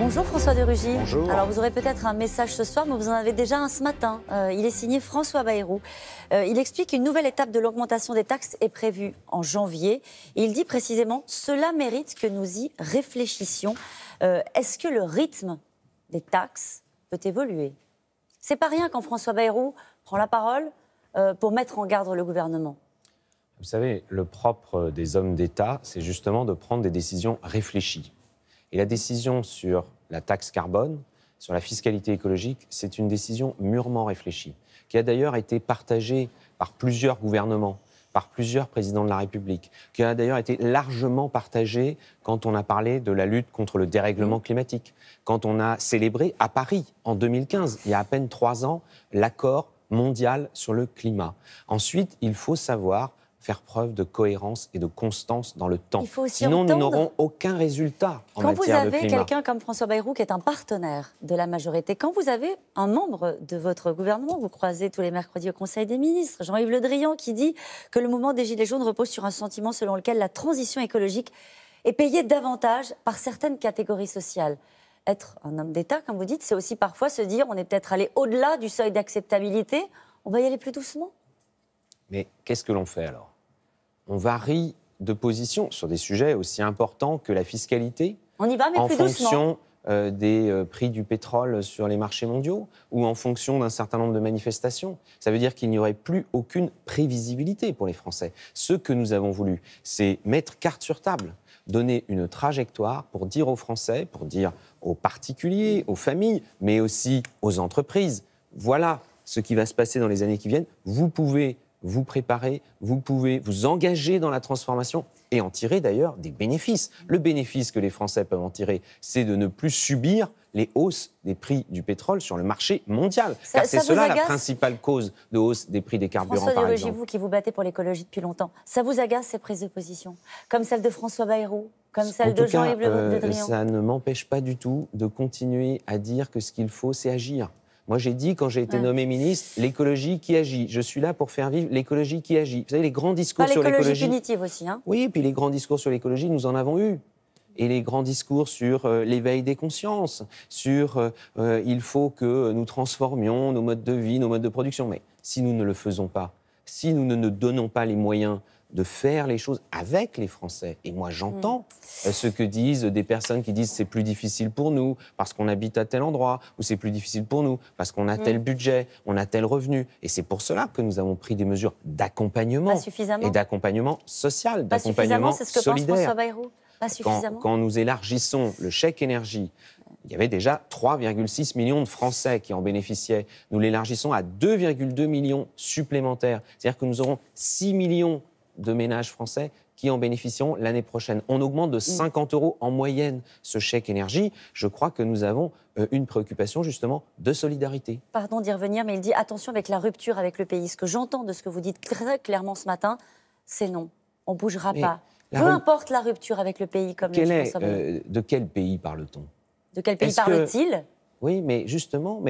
Bonjour François de Rugy. Bonjour. Alors vous aurez peut-être un message ce soir, mais vous en avez déjà un ce matin. Il est signé François Bayrou. Il explique qu'une nouvelle étape de l'augmentation des taxes est prévue en janvier. Et il dit précisément « Cela mérite que nous y réfléchissions ». Est-ce que le rythme des taxes peut évoluer? C'est pas rien quand François Bayrou prend la parole pour mettre en garde le gouvernement. Vous savez, le propre des hommes d'État, c'est justement de prendre des décisions réfléchies. Et la décision sur la taxe carbone, sur la fiscalité écologique, c'est une décision mûrement réfléchie, qui a d'ailleurs été partagée par plusieurs gouvernements, par plusieurs présidents de la République, qui a d'ailleurs été largement partagée quand on a parlé de la lutte contre le dérèglement climatique, quand on a célébré à Paris, en 2015, il y a à peine 3 ans, l'accord mondial sur le climat. Ensuite, il faut savoir faire preuve de cohérence et de constance dans le temps. Sinon, nous n'aurons aucun résultat en matière de climat. Quand vous avez quelqu'un comme François Bayrou qui est un partenaire de la majorité, quand vous avez un membre de votre gouvernement, vous croisez tous les mercredis au Conseil des ministres, Jean-Yves Le Drian, qui dit que le mouvement des Gilets jaunes repose sur un sentiment selon lequel la transition écologique est payée davantage par certaines catégories sociales. Être un homme d'État, comme vous dites, c'est aussi parfois se dire on est peut-être allé au-delà du seuil d'acceptabilité, on va y aller plus doucement. Mais qu'est-ce que l'on fait alors ? On varie de position sur des sujets aussi importants que la fiscalité. On y va, mais plus doucement. En fonction des prix du pétrole sur les marchés mondiaux ou en fonction d'un certain nombre de manifestations. Ça veut dire qu'il n'y aurait plus aucune prévisibilité pour les Français. Ce que nous avons voulu, c'est mettre carte sur table, donner une trajectoire pour dire aux Français, pour dire aux particuliers, aux familles, mais aussi aux entreprises. Voilà ce qui va se passer dans les années qui viennent. Vous pouvez vous préparer, vous pouvez vous engager dans la transformation et en tirer d'ailleurs des bénéfices. Le bénéfice que les Français peuvent en tirer, c'est de ne plus subir les hausses des prix du pétrole sur le marché mondial. Car c'est cela la principale cause de hausse des prix des carburants, par exemple. Vous qui vous battez pour l'écologie depuis longtemps, ça vous agace ces prises de position? Comme celle de François Bayrou, comme celle de Jean-Yves Le Drian? Ça ne m'empêche pas du tout de continuer à dire que ce qu'il faut, c'est agir. Moi, j'ai dit, quand j'ai été nommé ministre, l'écologie qui agit. Je suis là pour faire vivre l'écologie qui agit. Vous savez, les grands discours sur l'écologie... L'écologie punitive aussi, hein. Oui, puis les grands discours sur l'écologie, nous en avons eu. Et les grands discours sur l'éveil des consciences, sur il faut que nous transformions nos modes de vie, nos modes de production. Mais si nous ne le faisons pas, si nous ne nous donnons pas les moyens de faire les choses avec les Français. Et moi, j'entends ce que disent des personnes qui disent c'est plus difficile pour nous parce qu'on habite à tel endroit, ou c'est plus difficile pour nous parce qu'on a tel budget, on a tel revenu. Et c'est pour cela que nous avons pris des mesures d'accompagnement et d'accompagnement social, d'accompagnement solidaire. C'est ce que pense François Bayrou. Pas suffisamment. Quand nous élargissons le chèque énergie, il y avait déjà 3,6 millions de Français qui en bénéficiaient. Nous l'élargissons à 2,2 millions supplémentaires. C'est-à-dire que nous aurons 6 millions de ménages français qui en bénéficieront l'année prochaine. On augmente de 50 € en moyenne ce chèque énergie. Je crois que nous avons une préoccupation justement de solidarité. Pardon d'y revenir, mais il dit attention avec la rupture avec le pays. Ce que j'entends de ce que vous dites très clairement ce matin, c'est non. On ne bougera pas. Peu importe la rupture avec le pays, comme le dit François Bayrou. De quel pays parle-t-on? De quel pays parle-t-il? Oui, mais justement,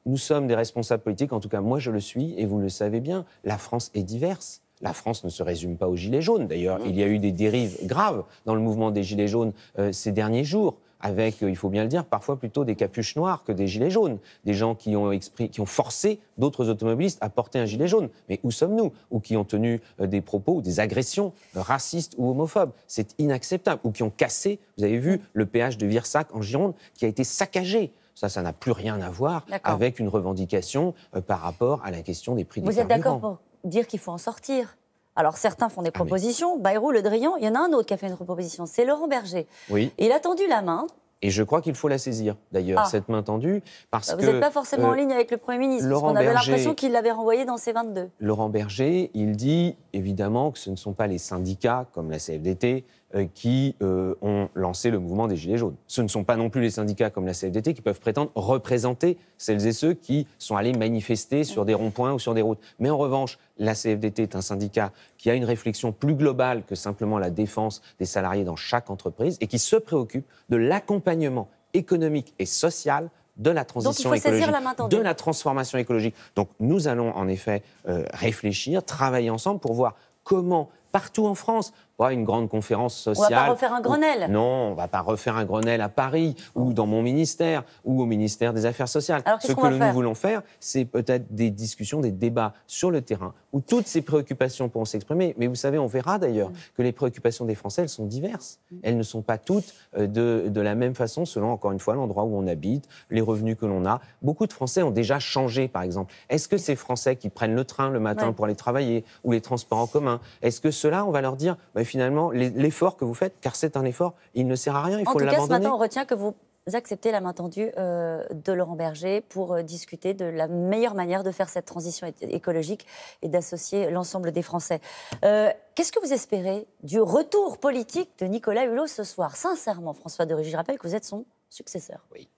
nous sommes des responsables politiques, en tout cas moi je le suis, et vous le savez bien, la France est diverse. La France ne se résume pas aux Gilets jaunes. D'ailleurs, il y a eu des dérives graves dans le mouvement des Gilets jaunes ces derniers jours, avec, il faut bien le dire, parfois plutôt des capuches noires que des Gilets jaunes. Des gens qui ont forcé d'autres automobilistes à porter un gilet jaune. Mais où sommes-nous? Ou qui ont tenu des propos ou des agressions racistes ou homophobes. C'est inacceptable. Ou qui ont cassé, vous avez vu, le péage de Virsac en Gironde, qui a été saccagé. Ça n'a plus rien à voir avec une revendication par rapport à la question des prix des carburants. Vous êtes d'accord pour dire qu'il faut en sortir? Alors certains font des propositions, Bayrou, Le Drian, il y en a un autre qui a fait une proposition, c'est Laurent Berger. Oui. Et il a tendu la main. Et je crois qu'il faut la saisir, d'ailleurs, cette main tendue, parce que... Vous n'êtes pas forcément en ligne avec le Premier ministre, parce qu'on avait l'impression qu'il l'avait renvoyé dans ses 22. Laurent Berger, il dit évidemment que ce ne sont pas les syndicats, comme la CFDT, qui ont lancé le mouvement des Gilets jaunes. Ce ne sont pas non plus les syndicats comme la CFDT qui peuvent prétendre représenter celles et ceux qui sont allés manifester sur des ronds-points ou sur des routes. Mais en revanche, la CFDT est un syndicat qui a une réflexion plus globale que simplement la défense des salariés dans chaque entreprise et qui se préoccupe de l'accompagnement économique et social de la transition écologique, de la transformation écologique. Donc nous allons en effet réfléchir, travailler ensemble pour voir comment, partout en France, une grande conférence On sociale. ne va pas refaire un Grenelle. Non, on ne va pas refaire un Grenelle à Paris ou dans mon ministère ou au ministère des Affaires sociales. Alors, Ce que nous voulons faire, c'est peut-être des discussions, des débats sur le terrain où toutes ces préoccupations pourront s'exprimer. Mais vous savez, on verra d'ailleurs que les préoccupations des Français, elles sont diverses. Elles ne sont pas toutes de la même façon selon, encore une fois, l'endroit où on habite, les revenus que l'on a. Beaucoup de Français ont déjà changé, par exemple. Est-ce que ces Français qui prennent le train le matin pour aller travailler ou les transports en commun, est-ce que ceux-là, on va leur dire, finalement, l'effort que vous faites, car c'est un effort, il ne sert à rien, il faut l'abandonner. En tout cas, ce matin, on retient que vous acceptez la main tendue de Laurent Berger pour discuter de la meilleure manière de faire cette transition écologique et d'associer l'ensemble des Français. Qu'est-ce que vous espérez du retour politique de Nicolas Hulot ce soir? Sincèrement, François de Rugy, je rappelle que vous êtes son successeur. Oui.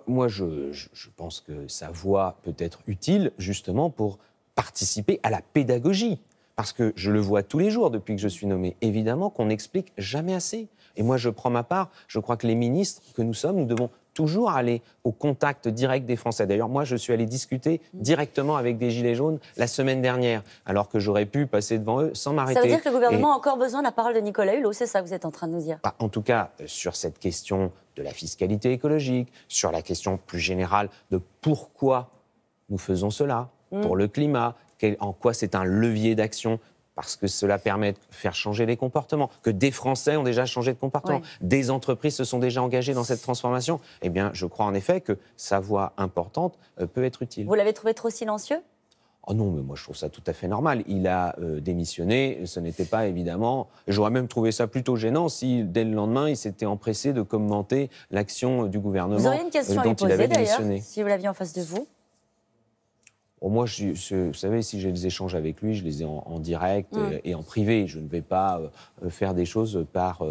Moi, je pense que sa voix peut être utile justement pour participer à la pédagogie. Parce que je le vois tous les jours depuis que je suis nommé. Évidemment qu'on n'explique jamais assez. Et moi, je prends ma part. Je crois que les ministres que nous sommes, nous devons toujours aller au contact direct des Français. D'ailleurs, moi, je suis allé discuter directement avec des Gilets jaunes la semaine dernière, alors que j'aurais pu passer devant eux sans m'arrêter. Ça veut dire que le gouvernement a encore besoin de la parole de Nicolas Hulot, c'est ça que vous êtes en train de nous dire? En tout cas, sur cette question de la fiscalité écologique, sur la question plus générale de pourquoi nous faisons cela, pour le climat, en quoi c'est un levier d'action, parce que cela permet de faire changer les comportements, que des Français ont déjà changé de comportement, des entreprises se sont déjà engagées dans cette transformation. Eh bien, je crois en effet que sa voix importante peut être utile. Vous l'avez trouvé trop silencieux ? Oh non, mais moi je trouve ça tout à fait normal. Il a démissionné, ce n'était pas évidemment... J'aurais même trouvé ça plutôt gênant si, dès le lendemain, il s'était empressé de commenter l'action du gouvernement dont il avait démissionné. Vous auriez une question à lui poser d'ailleurs, si vous l'aviez en face de vous? Moi, vous savez, si j'ai des échanges avec lui, je les ai en direct et en privé. Je ne vais pas faire des choses par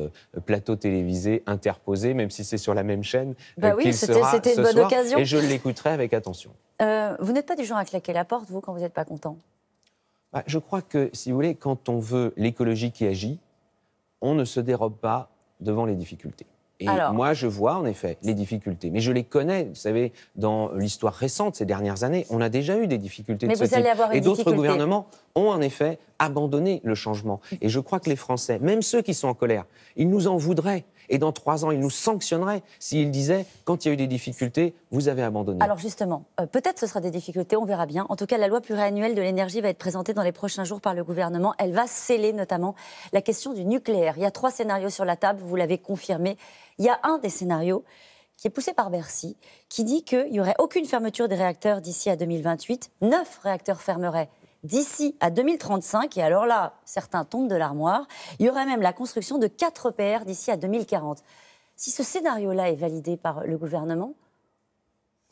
plateau télévisé interposé, même si c'est sur la même chaîne qu'il sera c'était une bonne occasion. Et je l'écouterai avec attention. Vous n'êtes pas du genre à claquer la porte, vous, quand vous n'êtes pas content? Je crois que, si vous voulez, quand on veut l'écologie qui agit, on ne se dérobe pas devant les difficultés. Et moi, je vois en effet les difficultés. Mais je les connais, vous savez, dans l'histoire récente, ces dernières années, on a déjà eu des difficultés de ce type. Et d'autres gouvernements ont en effet abandonné le changement. Et je crois que les Français, même ceux qui sont en colère, ils nous en voudraient. Et dans 3 ans, ils nous sanctionneraient s'ils disaient, quand il y a eu des difficultés, vous avez abandonné. Alors justement, peut-être ce sera des difficultés, on verra bien. En tout cas, la loi pluriannuelle de l'énergie va être présentée dans les prochains jours par le gouvernement. Elle va sceller notamment la question du nucléaire. Il y a 3 scénarios sur la table, vous l'avez confirmé. Il y a un des scénarios qui est poussé par Bercy, qui dit qu'il n'y aurait aucune fermeture des réacteurs d'ici à 2028. 9 réacteurs fermeraient d'ici à 2035. Et alors là, certains tombent de l'armoire. Il y aurait même la construction de 4 EPR d'ici à 2040. Si ce scénario-là est validé par le gouvernement,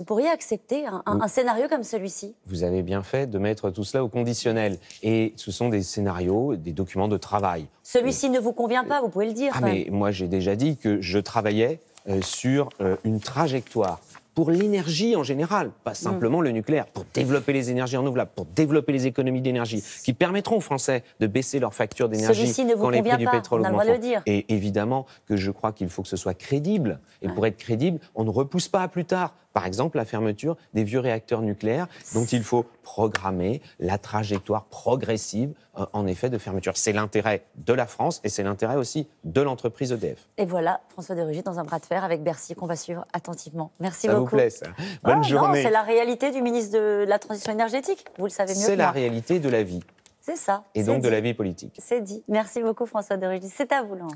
vous pourriez accepter un scénario comme celui-ci? Vous avez bien fait de mettre tout cela au conditionnel. Et ce sont des scénarios, des documents de travail. Celui-ci ne vous convient pas, vous pouvez le dire. Mais moi, j'ai déjà dit que je travaillais sur une trajectoire pour l'énergie en général, pas simplement le nucléaire, pour développer les énergies renouvelables, pour développer les économies d'énergie, qui permettront aux Français de baisser leurs factures d'énergie quand les prix du pétrole augmentent. Et évidemment que je crois qu'il faut que ce soit crédible. Et pour être crédible, on ne repousse pas à plus tard. Par exemple, la fermeture des vieux réacteurs nucléaires dont il faut programmer la trajectoire progressive, en effet, de fermeture. C'est l'intérêt de la France et c'est l'intérêt aussi de l'entreprise EDF. Et voilà, François de Rugy dans un bras de fer avec Bercy qu'on va suivre attentivement. Merci beaucoup. Ça vous plaît, ça? Bonne journée. Non, c'est la réalité du ministre de la Transition énergétique. Vous le savez mieux que moi. C'est la réalité de la vie. C'est ça. Et donc de la vie politique. C'est dit. Merci beaucoup, François de Rugy. C'est à vous, Laurent.